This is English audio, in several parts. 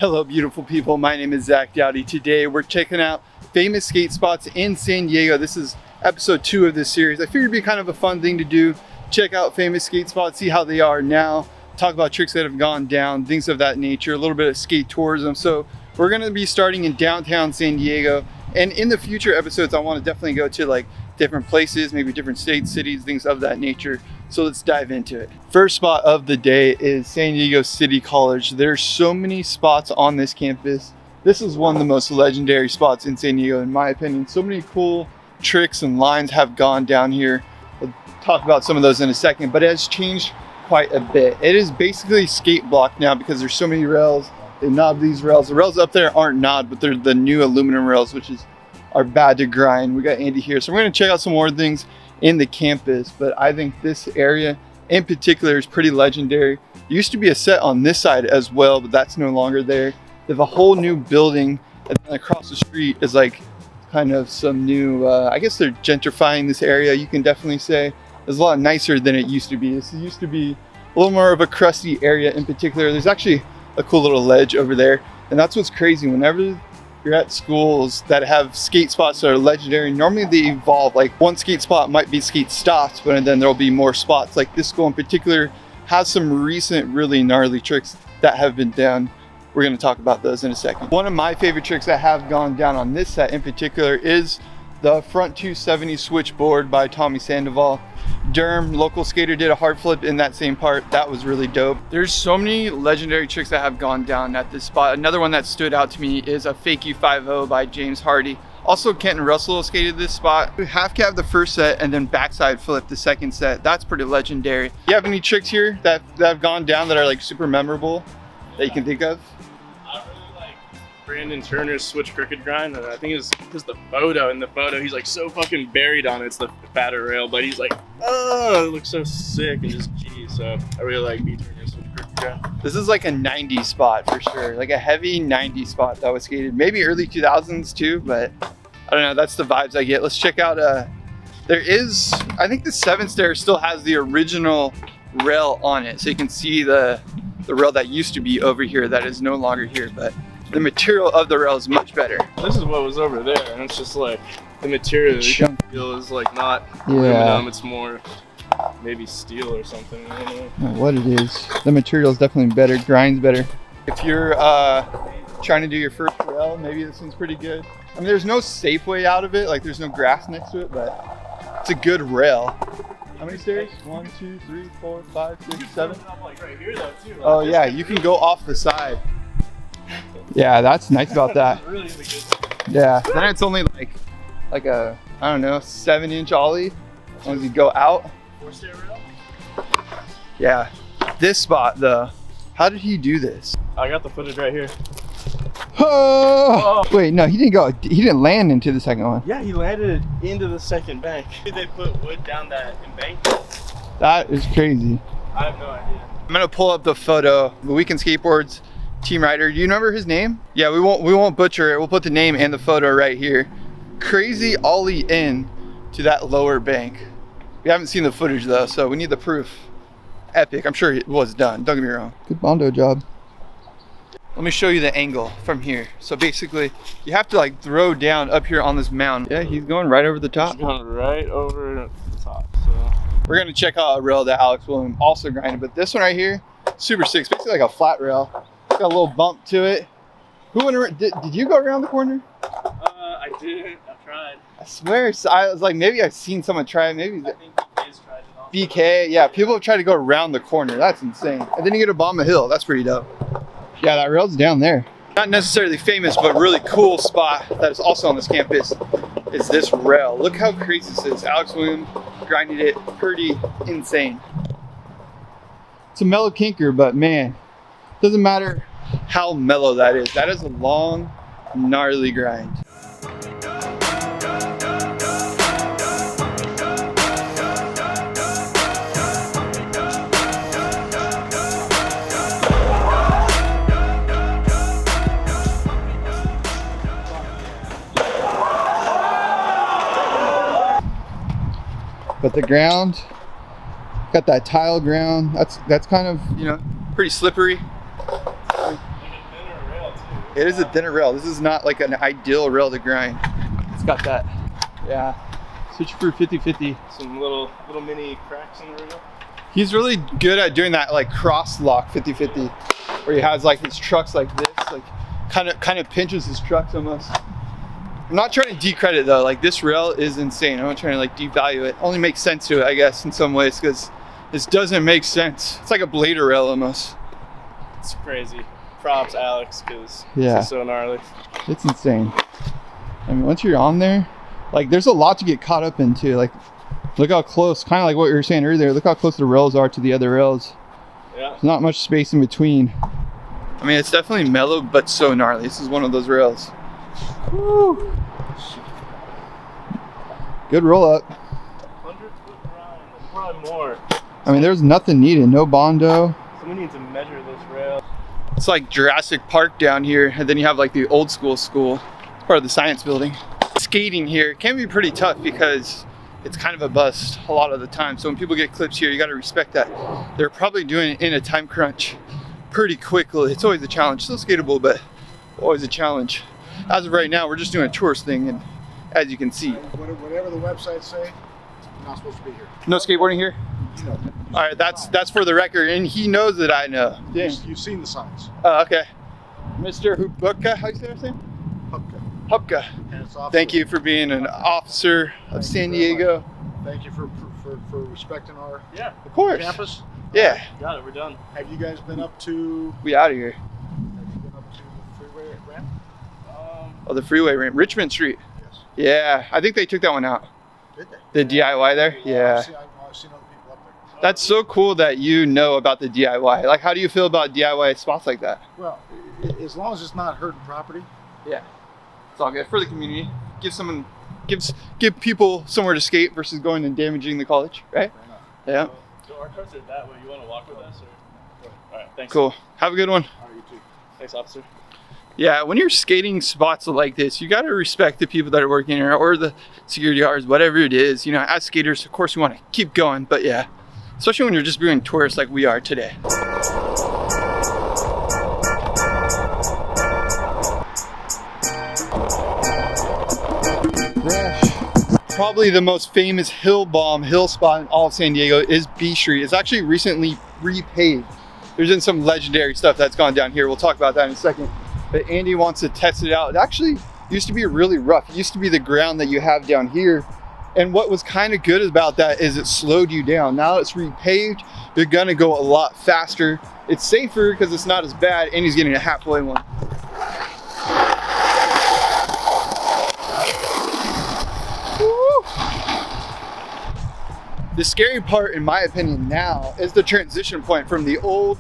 Hello beautiful people, my name is Zach Dowdy. Today we're checking out famous skate spots in San Diego. This is episode 2 of this series. I figured it'd be kind of a fun thing to do. Check out famous skate spots, see how they are now, talk about tricks that have gone down, things of that nature, a little bit of skate tourism. So we're gonna be starting in downtown San Diego. And in the future episodes, I wanna definitely go to like different places, maybe different states, cities, things of that nature. So let's dive into it. First spot of the day is San Diego City College. There's so many spots on this campus. This is one of the most legendary spots in San Diego, in my opinion. So many cool tricks and lines have gone down here. We'll talk about some of those in a second, but it has changed quite a bit. It is basically skate block now because there's so many rails. They knob these rails. The rails up there aren't knobbed, but they're the new aluminum rails, which are bad to grind. We got Andy here. So we're gonna check out some more things in the campus, but I think this area in particular is pretty legendary. There used to be a set on this side as well, but that's no longer there. They have a whole new building, and then across the street is like kind of some new, I guess they're gentrifying this area, you can definitely say. It's a lot nicer than it used to be. This used to be a little more of a crusty area in particular. There's actually a cool little ledge over there, and that's what's crazy. Whenever you're at schools that have skate spots that are legendary, normally they evolve. Like one skate spot might be skate stops, but then there'll be more spots. Like this school in particular has some recent really gnarly tricks that have been done. We're going to talk about those in a second. One of my favorite tricks that have gone down on this set in particular is the front 270 switchboard by Tommy Sandoval. Durham local skater did a hard flip in that same part. That was really dope. There's so many legendary tricks that have gone down at this spot. Another one that stood out to me is a fake U50 by James Hardy. Also, Kenton Russell skated this spot. Half cab the first set and then backside flip the second set. That's pretty legendary. You have any tricks here that have gone down that are like super memorable that you can think of? Brandon Turner's switch crooked grind, and I think it's because the photo. In the photo, he's like so fucking buried on it. It's the fatter rail, but he's like, oh, it looks so sick and just G. So I really like B Turner's switch crooked grind. This is like a 90s spot for sure, like a heavy 90s spot that was skated, maybe early 2000s too, but I don't know, that's the vibes I get. Let's check out, there is, I think the 7th stair still has the original rail on it, so you can see the rail that used to be over here that is no longer here, but the material of the rail is much better. This is what was over there, and it's just like the material you can feel is like not aluminum, it's more maybe steel or something. I don't know what it is. The material is definitely better, grinds better. If you're trying to do your first rail, maybe this one's pretty good. I mean, there's no safe way out of it, like there's no grass next to it, but it's a good rail. How many stairs? 1, 2, 3, 4, 5, 6, 7. Like right here though too. Oh yeah, you can go off the side. Yeah, that's nice about that. Really is a good yeah, then it's only like a, I don't know, 7-inch ollie as long as you go out. 4-stair rail? Yeah, this spot though, how did he do this? I got the footage right here. Oh! Wait, no, he didn't land into the second one. Yeah, he landed into the second bank. Did they put wood down that embankment? That is crazy. I have no idea. I'm gonna pull up the photo. The Weekend Skateboards team rider. Do you remember his name? Yeah, we won't butcher it. We'll put the name and the photo right here. Crazy ollie in to that lower bank. We haven't seen the footage though, so we need the proof. Epic. I'm sure it was done. Don't get me wrong. Good Bondo job. Let me show you the angle from here. So basically, you have to like throw down up here on this mound. Yeah, he's going right over the top. He's going right over the top. So we're gonna check out a rail that Alex William also grinded, but this one right here, super sick. It's basically like a flat rail. Got a little bump to it. Who went around? Did you go around the corner? I didn't. I tried. I swear, so I was like, maybe I've seen someone try it. Maybe I think BK's tried it also. BK, yeah, people have tried to go around the corner. That's insane. And then you get to bomb a hill. That's pretty dope. Yeah, that rail's down there. Not necessarily famous, but really cool spot that is also on this campus is this rail. Look how crazy this is. Alex William grinded it pretty insane. It's a mellow kinker, but man, doesn't matter how mellow that is. That is a long, gnarly grind. But the ground, got that tile ground. That's kind of, you know, pretty slippery. It is a thinner rail. This is not like an ideal rail to grind. It's got that, yeah. Switch for 50-50. Some little mini cracks in the rail. He's really good at doing that like cross lock 50-50, where he has like his trucks like this, like kind of pinches his trucks almost. I'm not trying to decredit though. Like this rail is insane. I'm not trying to like devalue it. Only makes sense to it, I guess, in some ways, because this doesn't make sense. It's like a blader rail almost. It's crazy. Props, Alex, because yeah, it's so gnarly. It's insane. I mean, once you're on there, like there's a lot to get caught up into. Like, look how close, kind of like what you were saying earlier, look how close the rails are to the other rails. Yeah. There's not much space in between. I mean, it's definitely mellow, but so gnarly. This is one of those rails. Woo. Good roll up. 100-foot grind, probably more. I mean, there's nothing needed, no bondo. So we need to measure this rail. It's like Jurassic Park down here, and then you have like the old school. It's part of the science building. Skating here can be pretty tough because it's kind of a bust a lot of the time. So when people get clips here, you got to respect that. They're probably doing it in a time crunch pretty quickly. It's always a challenge. Still skatable, but always a challenge. As of right now, we're just doing a tourist thing, and as you can see, whatever the websites say, you're not supposed to be here. no skateboarding here. No. All right, that's for the record, and he knows that I know. Dang. You've seen the signs. Oh, okay. Mr. Hubka, how you say that name? Hupka. Hubka. And it's officer. Thank you for being an officer of Thank San you very Diego. Thank you for respecting our Yeah. Of course. campus. Yeah, Got it, we're done. Have you guys been up to? we out of here. Have you been up to the freeway ramp? Oh, the freeway ramp, Richmond Street. Yes. Yeah, I think they took that one out. Did they? The DIY there. Yeah. I've seen other people up there. That's so cool that you know about the DIY. Like, how do you feel about DIY spots like that? Well, as long as it's not hurting property. Yeah, it's all good for the community. Give people somewhere to skate versus going and damaging the college, right? Fair enough. Yeah. So our cars are that way. You want to walk with us? Or? All right, thanks. Cool. Have a good one. All right, you too. Thanks, officer. Yeah, when you're skating spots like this, you got to respect the people that are working here or the security guards, whatever it is. You know, as skaters, of course, we want to keep going, but yeah, especially when you're just doing tourists like we are today. Probably the most famous hill spot in all of San Diego is B Street. It's actually recently repaved. There's been some legendary stuff that's gone down here. We'll talk about that in a second. But Andy wants to test it out. It actually used to be really rough. It used to be the ground that you have down here. And what was kind of good about that is it slowed you down. Now it's repaved, you're gonna go a lot faster. It's safer because it's not as bad, and he's getting a halfway one. The scary part, in my opinion, now is the transition point from the old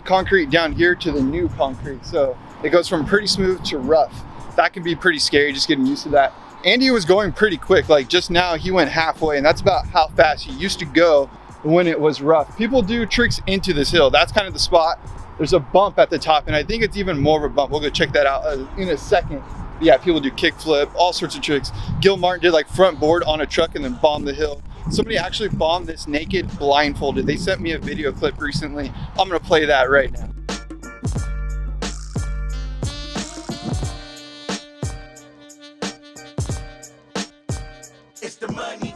concrete down here to the new concrete. So it goes from pretty smooth to rough. That can be pretty scary, just getting used to that. Andy was going pretty quick. Like just now he went halfway, and that's about how fast he used to go when it was rough. People do tricks into this hill. That's kind of the spot. There's a bump at the top, and I think it's even more of a bump. We'll go check that out in a second. Yeah, people do kickflip, all sorts of tricks. Gil Martin did like front board on a truck and then bombed the hill. Somebody actually bombed this naked, blindfolded. They sent me a video clip recently. I'm gonna play that right now. It's the money.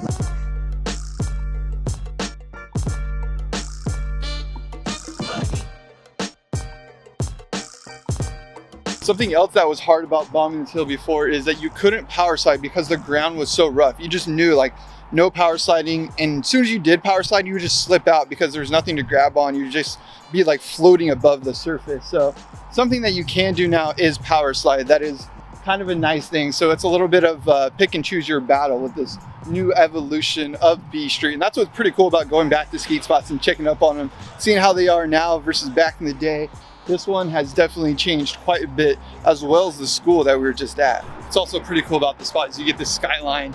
Something else that was hard about bombing this hill before is that you couldn't power slide because the ground was so rough. You just knew like no power sliding, and as soon as you did power slide, you would just slip out because there's nothing to grab on. You'd just be like floating above the surface. So something that you can do now is power slide. That is kind of a nice thing. So it's a little bit of pick and choose your battle with this new evolution of B Street. And that's what's pretty cool about going back to skate spots and checking up on them, seeing how they are now versus back in the day. This one has definitely changed quite a bit, as well as the school that we were just at. It's also pretty cool about the spot is you get the skyline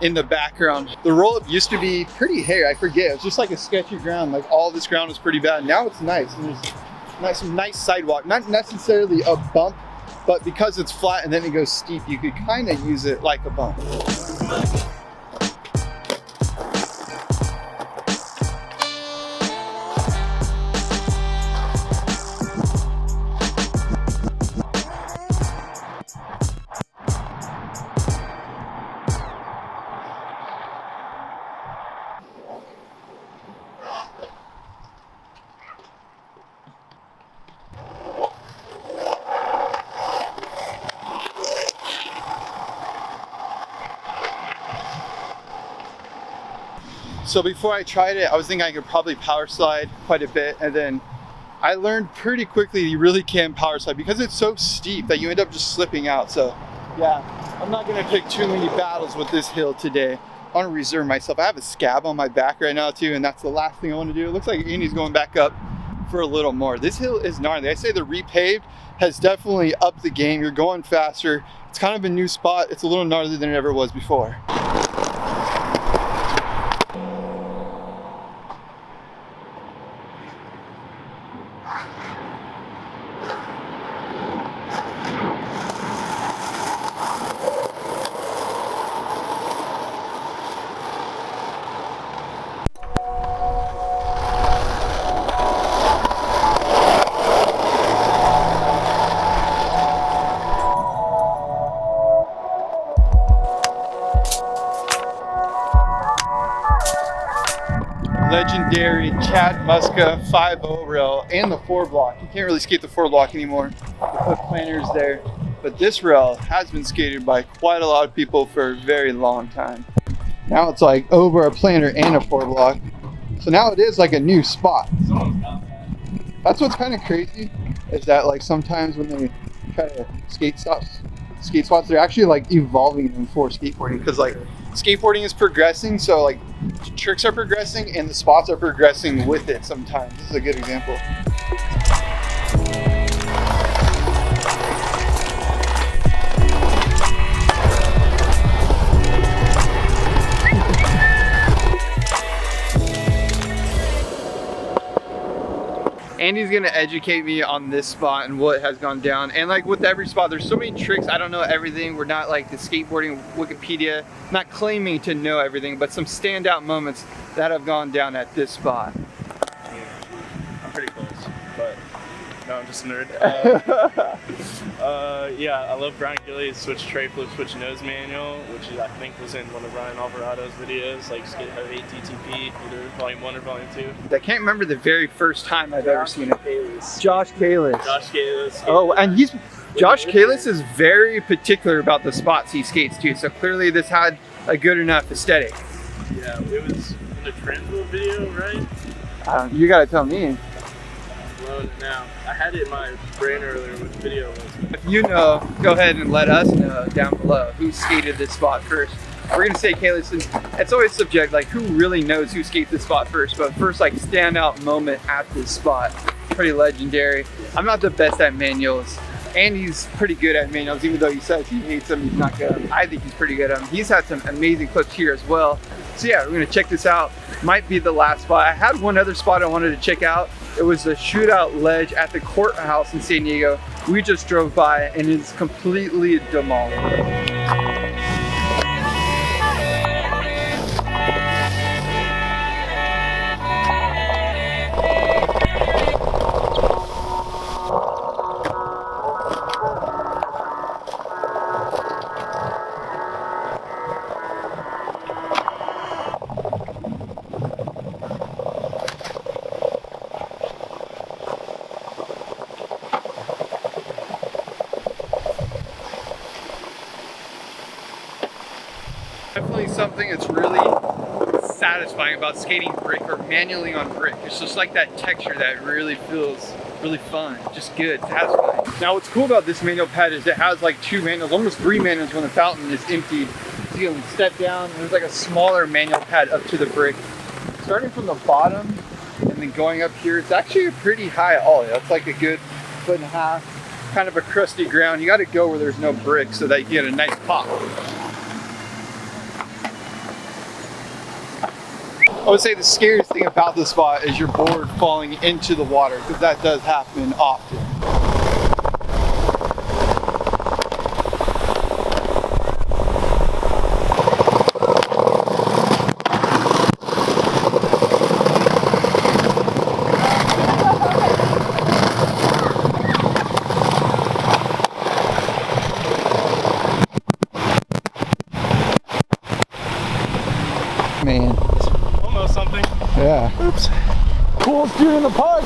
in the background. The roll-up used to be pretty hairy, I forget. It was just like a sketchy ground. Like all this ground was pretty bad. Now it's nice. And there's some nice sidewalk. Not necessarily a bump, but because it's flat and then it goes steep, you could kind of use it like a bump. So before I tried it, I was thinking I could probably power slide quite a bit, and then I learned pretty quickly you really can power slide because it's so steep that you end up just slipping out. So yeah, I'm not gonna pick too many battles with this hill today. I want to reserve myself. I have a scab on my back right now too, and that's the last thing I want to do. It looks like Andy's going back up for a little more. This hill is gnarly. I say the repaved has definitely upped the game. You're going faster. It's kind of a new spot. It's a little gnarlier than it ever was before. Legendary Chad Muska 5.0 rail and the 4-block. You can't really skate the 4-block anymore. They put planners there. But this rail has been skated by quite a lot of people for a very long time. Now it's like over a planner and a 4-block. So now it is like a new spot. That's what's kind of crazy, is that like sometimes when they try to skate spots, they're actually like evolving them for skateboarding, because like skateboarding is progressing, so like tricks are progressing and the spots are progressing with it sometimes. This is a good example. Andy's gonna educate me on this spot and what has gone down. And like with every spot, there's so many tricks. I don't know everything. We're not like the skateboarding Wikipedia, not claiming to know everything, but some standout moments that have gone down at this spot. I'm pretty close, but no, I'm just a nerd. Yeah, I love Brian Gillies' switch tray flip, switch nose manual, which I think was in one of Ryan Alvarado's videos, like Skate How 8 TTP, either volume 1 or volume 2. I can't remember the very first time I've ever seen it. Josh Kalis. Josh Kalis. Oh, and Josh Kalis is very particular about the spots he skates too, so clearly this had a good enough aesthetic. Yeah, it was in the Transworld video, right? You gotta tell me. Blowing it now. I had it in my brain earlier what the video was. If you know, go ahead and let us know down below who skated this spot first. We're gonna say Kalis, and it's always subject, like who really knows who skates this spot first, but first like standout moment at this spot, pretty legendary. I'm not the best at manuals. Andy's pretty good at manuals, even though he says he hates them, he's not good at them. I think he's pretty good at them. He's had some amazing clips here as well. So yeah, we're gonna check this out. Might be the last spot. I had one other spot I wanted to check out. It was the shootout ledge at the courthouse in San Diego. We just drove by and it's completely demolished. Definitely something that's really satisfying about skating brick or manually on brick. It's just like that texture that really feels really fun, just good, satisfying. Now what's cool about this manual pad is it has like 2 manuals, almost 3 manuals when the fountain is emptied. So you can step down, and there's like a smaller manual pad up to the brick. Starting from the bottom and then going up here, it's actually a pretty high ollie. That's like a good 1.5 foot, kind of a crusty ground. You gotta go where there's no brick so that you get a nice pop. I would say the scariest thing about this spot is your board falling into the water, because that does happen often. Man. Almost something. Yeah. Oops. Coolest dude in the park.